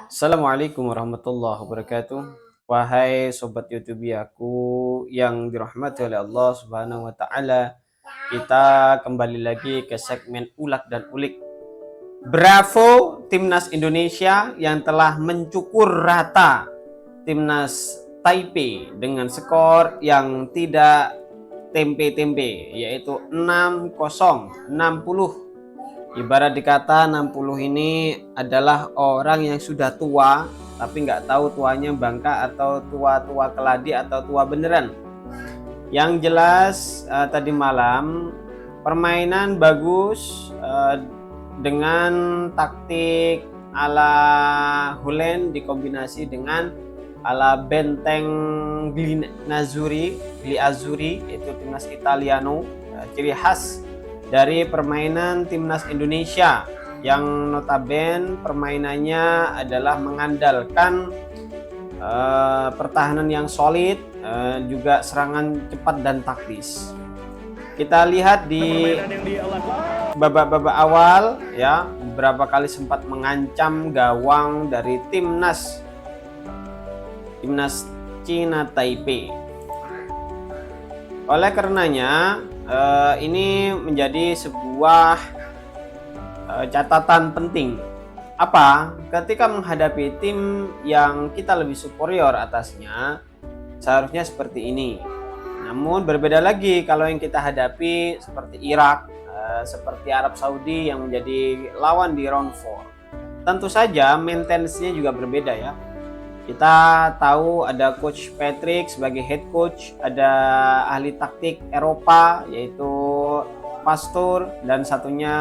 Assalamualaikum warahmatullahi wabarakatuh. Wahai sobat YouTube aku yang dirahmati oleh Allah Subhanahu wa taala. Kita kembali lagi ke segmen Ulak dan Ulik. Bravo Timnas Indonesia yang telah mencukur rata Timnas Taipei dengan skor yang tidak tempe-tempe, yaitu 6-0, 60. Ibarat dikata 60 ini adalah orang yang sudah tua, tapi nggak tahu tuanya bangka atau tua-tua keladi atau tua beneran. Yang jelas tadi malam permainan bagus, dengan taktik ala Hulen dikombinasi dengan ala Benteng Gliazzurri, itu timnas Italiano, ciri khas dari permainan timnas Indonesia yang notabene permainannya adalah mengandalkan pertahanan yang solid, juga serangan cepat dan taktis. Kita lihat di babak-babak awal ya, beberapa kali sempat mengancam gawang dari timnas Cina Taipei. Oleh karenanya ini menjadi sebuah catatan penting. Apa? Ketika menghadapi tim yang kita lebih superior atasnya, seharusnya seperti ini. Namun berbeda lagi kalau yang kita hadapi seperti Irak, seperti Arab Saudi yang menjadi lawan di round 4. Tentu saja maintenance-nya juga berbeda ya. Kita tahu ada Coach Patrick sebagai head coach, ada ahli taktik Eropa yaitu Pastor, dan satunya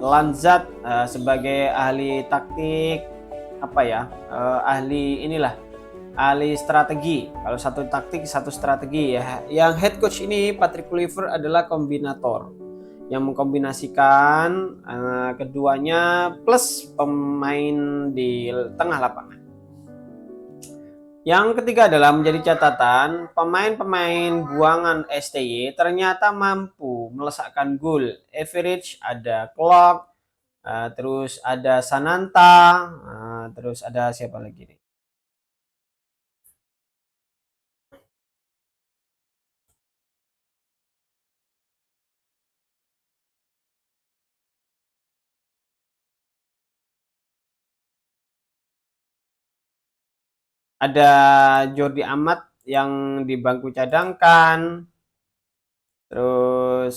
Lanzat sebagai ahli taktik ahli strategi. Kalau satu taktik satu strategi ya. Yang head coach ini Patrick Kluivert adalah kombinator yang mengkombinasikan keduanya plus pemain di tengah lapangan. Yang ketiga adalah menjadi catatan, pemain-pemain buangan STY ternyata mampu melesakkan gol. Average ada Clock, terus ada Sananta, terus ada siapa lagi nih? Ada Jordi Amat yang di bangku cadangkan. Terus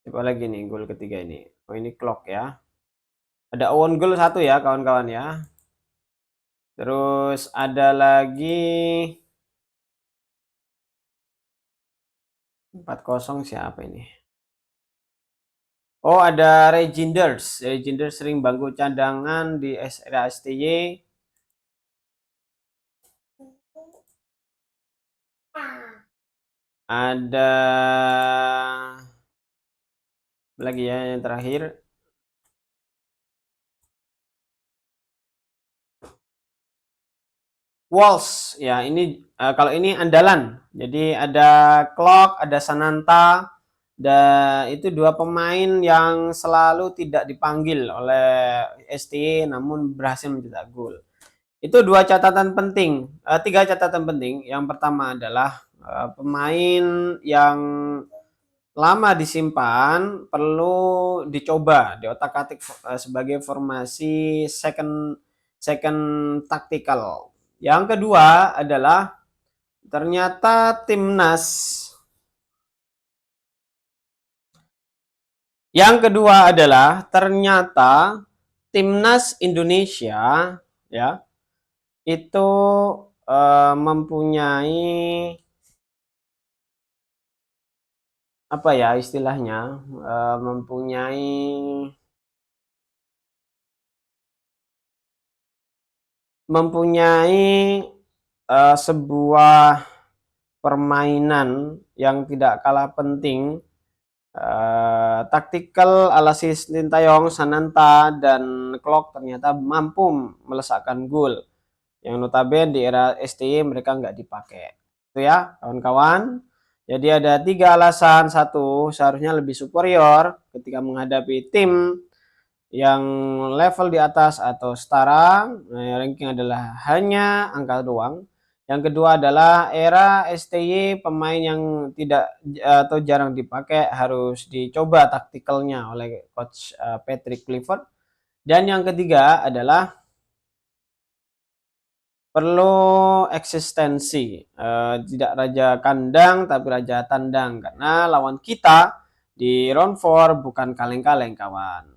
siapa lagi nih gol ketiga ini? Oh, ini Clock ya. Ada own goal 1 ya kawan-kawan ya. Terus ada lagi 4-0 siapa ini? Oh, ada Reginders. Reginders sering bangku cadangan di era STY. Ada lagi ya yang terakhir. Walls ya, ini kalau ini andalan. Jadi ada Clock, ada Sananta, dan itu dua pemain yang selalu tidak dipanggil oleh STY namun berhasil mencetak gol. Itu dua catatan penting, tiga catatan penting. Yang pertama adalah pemain yang lama disimpan perlu dicoba di otak-atik sebagai formasi second tactical. Yang kedua adalah ternyata timnas. Yang kedua adalah ternyata timnas Indonesia ya itu mempunyai apa ya istilahnya, mempunyai sebuah permainan yang tidak kalah penting, taktikal ala Sintayong, Sananta, dan Clock ternyata mampu melesakkan gol yang notabene di era STY mereka nggak dipakai. Itu ya kawan-kawan. Jadi ada 3 alasan. 1, seharusnya lebih superior ketika menghadapi tim yang level di atas atau setara, ranking adalah hanya angka doang. Yang kedua adalah era STY, pemain yang tidak atau jarang dipakai harus dicoba taktikalnya oleh coach Patrick Clifford. Dan yang ketiga adalah perlu eksistensi, tidak raja kandang tapi raja tandang, karena lawan kita di round 4 bukan kaleng-kaleng kawan.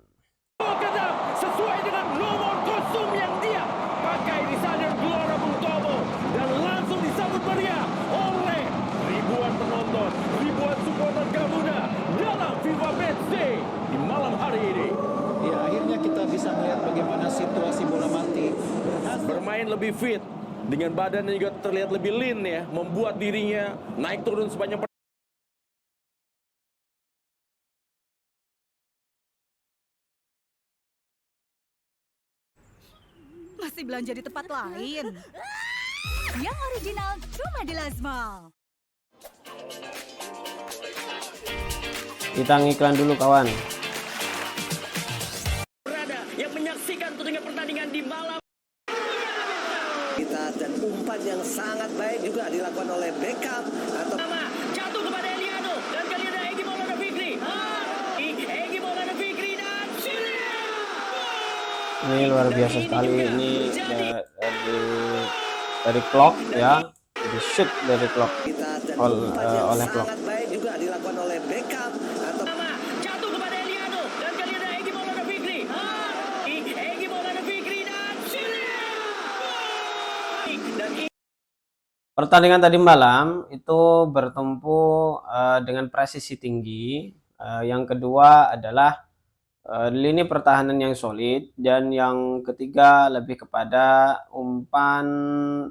Sesuai dengan nomor kostum yang dia pakai di Stadion Gelora Bung Tomo dan langsung disambut meriah oleh ribuan penonton, ribuan supporter Garuda dalam FIFA Matchday di malam hari ini. Ya, akhirnya kita bisa melihat bagaimana situasi bola mati bermain lebih fit dengan badan juga terlihat lebih lean ya, membuat dirinya naik turun sepanjang. Masih belanja di tempat lain. Yang original cuma di Lasmal. Kita ngiklan dulu kawan. Berada yang menyaksikan tentunya pertandingan di malam kita, dan umpan yang sangat baik juga dilakukan oleh Beckham atau jatuh kepada Eliano dan kali ada Egy Maulana Fikri. Egy Maulana Fikri dan Ini luar biasa sekali, ini dari Klok ya, di shoot dari Klok kita, dan oleh umpan yang Klok. sangat baik juga dilakukan oleh Beckham atau jatuh kepada Eliano dan kali ada Egy Maulana Fikri. Egy Maulana Fikri dan Pertandingan tadi malam itu bertumpu dengan presisi tinggi. Yang kedua adalah lini pertahanan yang solid, dan yang ketiga lebih kepada umpan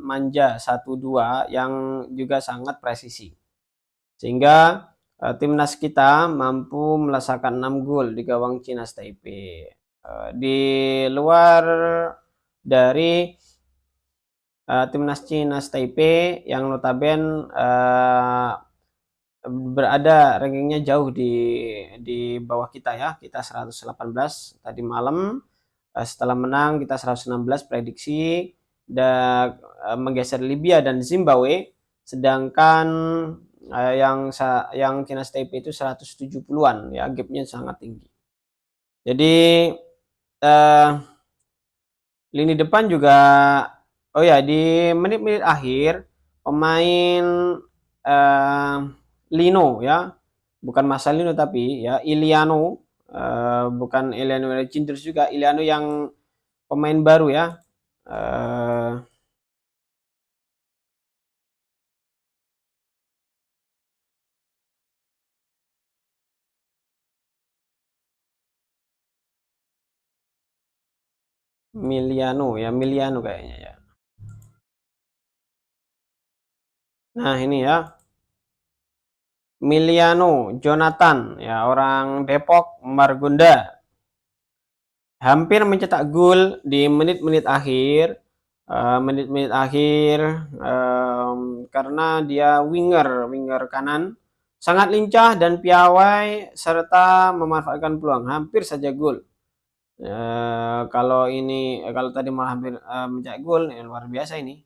manja 1-2 yang juga sangat presisi. Sehingga timnas kita mampu melesakan 6 gol di gawang Chinas Taipei. Di luar dari timnas Chinas Taipei yang notabene berada rankingnya jauh di bawah kita ya, kita 118 tadi malam. Setelah menang kita 116 prediksi, dan menggeser Libya dan Zimbabwe, sedangkan yang Chinas Taipei itu 170-an ya, gapnya sangat tinggi. Jadi lini depan juga, oh ya, di menit-menit akhir pemain Lino ya, bukan Marcelino tapi ya Iliano, bukan Iliano Reginers juga, Iliano yang pemain baru ya. Miliano kayaknya ya. Nah ini ya, Miliano Jonathan ya, orang Depok Margonda, hampir mencetak gol di menit-menit akhir. Karena dia winger kanan, sangat lincah dan piawai serta memanfaatkan peluang, hampir saja gol. Kalau tadi malah hampir mencetak gol, ya luar biasa ini.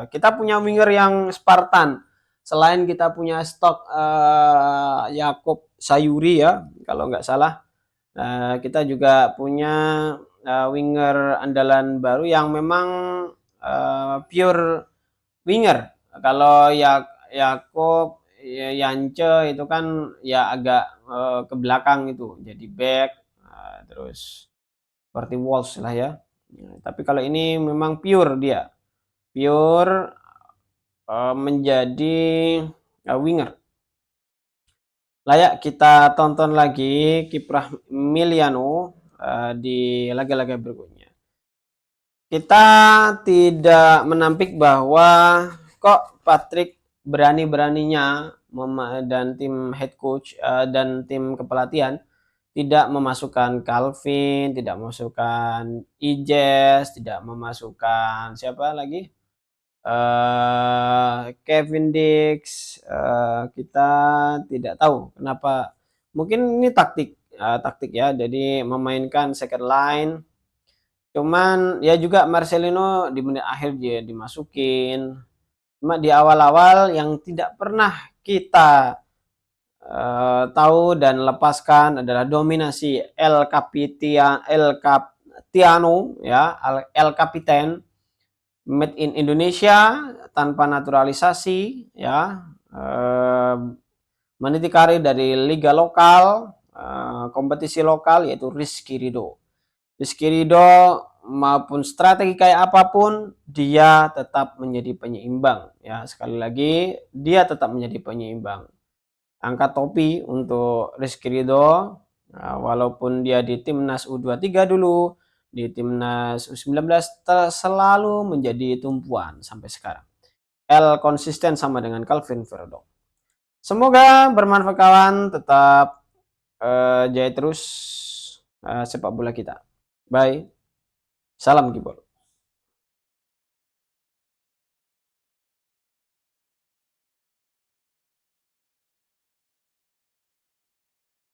Kita punya winger yang Spartan. Selain kita punya stok Yakob Sayuri ya, kalau nggak salah, kita juga punya winger andalan baru yang memang pure winger. Kalau Yakob Yance itu kan ya agak ke belakang itu, jadi back, terus seperti Walsh lah ya. Tapi kalau ini memang pure, dia pure menjadi winger. Layak kita tonton lagi kiprah Miliano di laga-laga berikutnya. Kita tidak menampik bahwa kok Patrick berani-beraninya dan tim head coach dan tim kepelatihan tidak memasukkan Calvin, tidak memasukkan Ijes, tidak memasukkan siapa lagi, Kevin Dix. Kita tidak tahu kenapa. Mungkin ini taktik taktik ya, jadi memainkan second line. Cuman ya juga Marcelino di menit akhir dia dimasukin. Cuma di awal-awal yang tidak pernah kita tahu dan lepaskan adalah dominasi El Capitiano ya, El Capiten made in Indonesia tanpa naturalisasi ya, meniti karir dari liga lokal, kompetisi lokal, yaitu Rizky Ridho maupun strategi kayak apapun dia tetap menjadi penyeimbang ya. Sekali lagi dia tetap menjadi penyeimbang. Angkat topi untuk Rizky Ridho, walaupun dia di timnas U23 dulu, di timnas U19 selalu menjadi tumpuan sampai sekarang. L konsisten sama dengan Calvin Verdong. Semoga bermanfaat kawan, tetap jaya terus sepak bola kita. Bye. Salam Kibol.